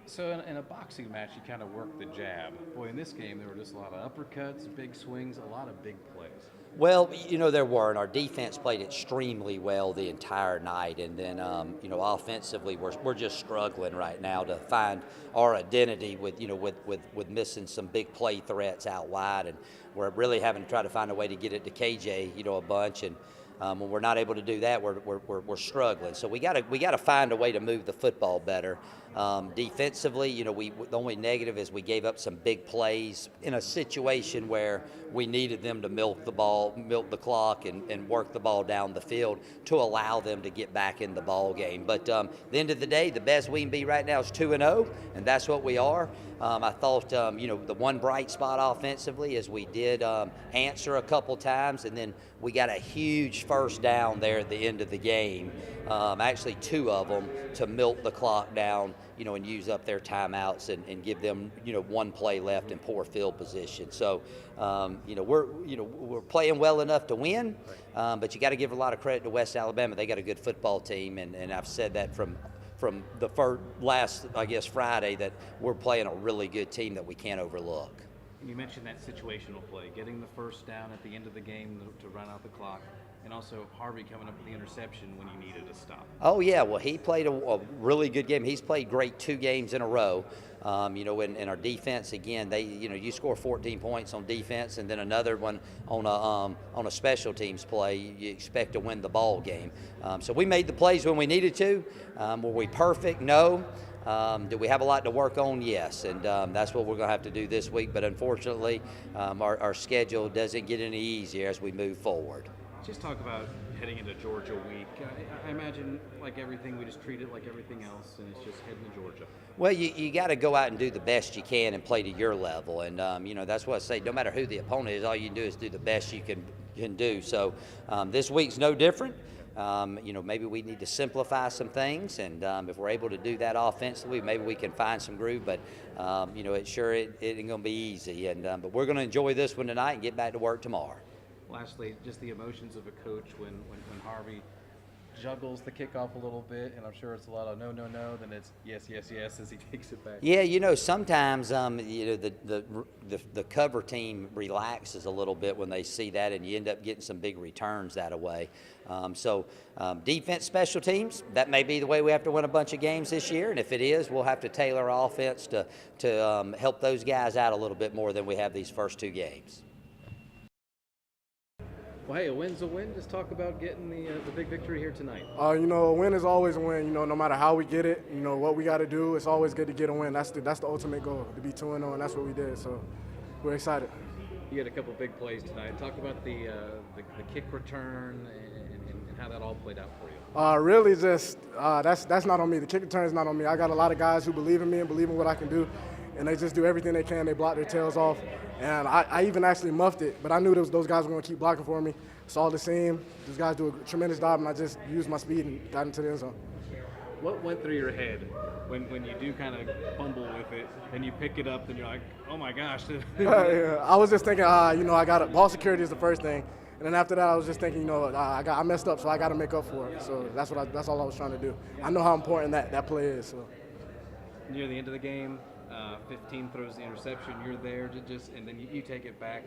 So in a boxing match, you kind of work the jab. Boy, in this game, there were just a lot of uppercuts, big swings, a lot of big plays. Well, there were, and our defense played extremely well the entire night. And then, offensively, we're just struggling right now to find our identity with missing some big play threats out wide, and we're really having to try to find a way to get it to KJ, a bunch. And when we're not able to do that, we're struggling. So we gotta find a way to move the football better. Defensively, the only negative is we gave up some big plays in a situation where we needed them to milk the clock, and work the ball down the field to allow them to get back in the ball game. But at the end of the day, the best we can be right now is 2-0, and that's what we are. I thought, the one bright spot offensively is we did answer a couple times, and then we got a huge first down there at the end of the game, actually two of them, to milk the clock down, and use up their timeouts and give them, one play left in poor field position. So, we're playing well enough to win, but you got to give a lot of credit to West Alabama. They got a good football team, and I've said that from the last, Friday, that we're playing a really good team that we can't overlook. You mentioned that situational play, getting the first down at the end of the game to run out the clock, and also Harvey coming up with the interception when you needed to stop. Oh, yeah. Well, he played a really good game. He's played great 2 games in a row. In our defense, again, you score 14 points on defense, and then another one on a special teams play, you expect to win the ball game. So we made the plays when we needed to. Were we perfect? No. Do we have a lot to work on? Yes, and that's what we're going to have to do this week. But unfortunately, our schedule doesn't get any easier as we move forward. Just talk about heading into Georgia week. I imagine, like everything, we just treat it like everything else, and it's just heading to Georgia. Well, you got to go out and do the best you can and play to your level, and that's what I say. No matter who the opponent is, all you can do is do the best you can do. So this week's no different. Maybe we need to simplify some things, and if we're able to do that offensively, maybe we can find some groove. But it ain't going to be easy, but we're going to enjoy this one tonight and get back to work tomorrow. Lastly, just the emotions of a coach when Harvey juggles the kickoff a little bit, and I'm sure it's a lot of no, then it's yes as he takes it back. Yeah, sometimes the cover team relaxes a little bit when they see that, and you end up getting some big returns that way. Defense, special teams, that may be the way we have to win a bunch of games this year, and if it is, we'll have to tailor our offense to help those guys out a little bit more than we have these first 2 games. Well, hey, a win's a win. Just talk about getting the big victory here tonight. A win is always a win. No matter how we get it, what we got to do. It's always good to get a win. That's the ultimate goal, to be 2-0, and that's what we did. So we're excited. You had a couple big plays tonight. Talk about the kick return and how that all played out for you. Really, just that's not on me. The kick return is not on me. I got a lot of guys who believe in me and believe in what I can do, and they just do everything they can. They block their tails off. And I even actually muffed it, but I knew those guys were going to keep blocking for me. Saw the seam. Those guys do a tremendous job, and I just used my speed and got into the end zone. What went through your head when you do kind of fumble with it and you pick it up and you're like, oh my gosh? Yeah, I was just thinking, I got ball security is the first thing, and then after that I was just thinking, I messed up, so I got to make up for it. So that's all I was trying to do. I know how important that play is. So near the end of the game, 15 throws the interception. You're there and then you take it back.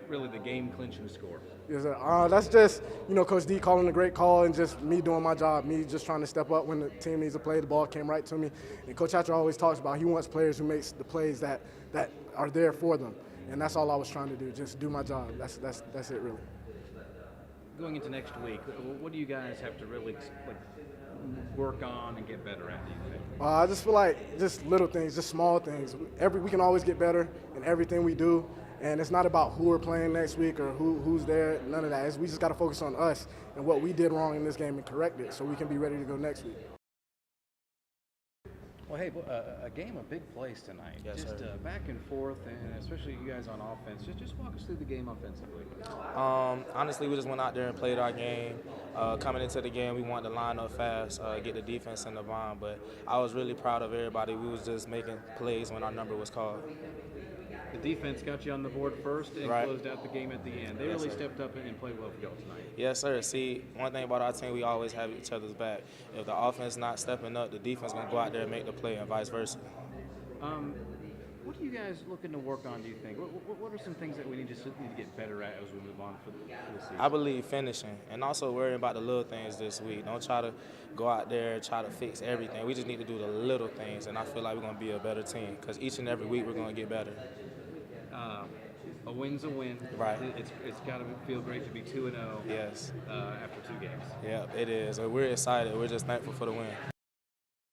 Really, the game-clinching score. Yes, sir. That's just Coach D calling a great call and just me doing my job. Me just trying to step up when the team needs to play. The ball came right to me, and Coach Hatcher always talks about he wants players who makes the plays that are there for them, and that's all I was trying to do. Just do my job. That's it, really. Going into next week, what do you guys have to really work on and get better at, do you think? I just feel like just little things, just small things. We can always get better in everything we do, and it's not about who we're playing next week or who's there, none of that. We just got to focus on us and what we did wrong in this game and correct it so we can be ready to go next week. Well, hey, a game of big plays tonight. Yes, just sir. Back and forth, and especially you guys on offense. Just walk us through the game offensively. Honestly, we just went out there and played our game. Coming into the game, we wanted to line up fast, get the defense in the bind. But I was really proud of everybody. We was just making plays when our number was called. The defense got you on the board first and Right. closed out the game at the end. They Yes, really sir. stepped up and played well for y'all tonight. Yes, sir. See, one thing about our team, we always have each other's back. If the offense not stepping up, the defense going to go out there and make the play and vice versa. What are you guys looking to work on, do you think? What are some things that we need to get better at as we move on for the season? I believe finishing and also worrying about the little things this week. Don't try to go out there and try to fix everything. We just need to do the little things, and I feel like we're going to be a better team because each and every week we're going to get better. A win's a win. Right. It's got to feel great to be 2-0. Yes. After 2 games. Yeah, it is. We're excited. We're just thankful for the win.